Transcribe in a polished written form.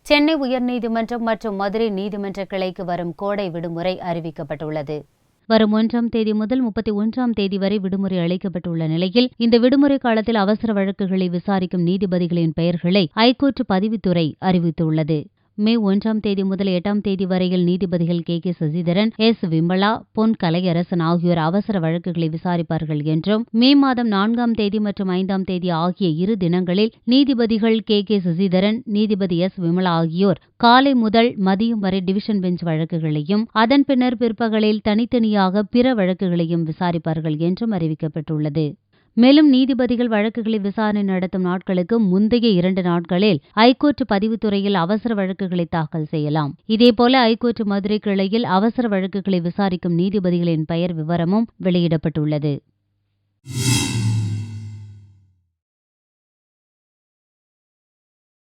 சென்னை உயர்நீதிமன்றம் மற்றும் மதுரை நீதிமன்ற கிளைக்கு வரும் கோடை விடுமுறை அறிவிக்கப்பட்டுள்ளது. வரும் 1ஆம் தேதி முதல் 31ஆம் தேதி வரை விடுமுறை அளிக்கப்பட்டுள்ள நிலையில் இந்த விடுமுறை காலத்தில் அவசர வழக்குகளை விசாரிக்கும் நீதிபதிகளின் பெயர்களை ஐகோர்ட் பதிவுத்துறை அறிவித்துள்ளது. மே 1ஆம் தேதி முதல் 8ஆம் தேதி வரையில் நீதிபதிகள் கே சசிதரன், விமலா, பொன் கலையரசன் ஆகியோர் அவசர வழக்குகளை விசாரிப்பார்கள் என்றும், மே மாதம் 4ஆம் தேதி மற்றும் 5ஆம் தேதி ஆகிய 2 தினங்களில் நீதிபதிகள் கே சசிதரன், நீதிபதி விமலா ஆகியோர் காலை முதல் மதியம் வரை டிவிஷன் பெஞ்ச் வழக்குகளையும், அதன் பின்னர் பிற்பகலில் தனித்தனியாக பிற வழக்குகளையும் விசாரிப்பார்கள் என்றும் அறிவிக்கப்பட்டுள்ளது. மேலும் நீதிபதிகள் வழக்குகளை விசாரணை நடத்தும் நாட்களுக்கு முந்தைய 2 நாட்களில் ஐகோர்ட் பதிவுத்துறையில் அவசர வழக்குகளை தாக்கல் செய்யலாம். இதேபோல ஐகோர்ட் மதுரை கிளையில் அவசர வழக்குகளை விசாரிக்கும் நீதிபதிகளின் பெயர் விவரமும் வெளியிடப்பட்டுள்ளது.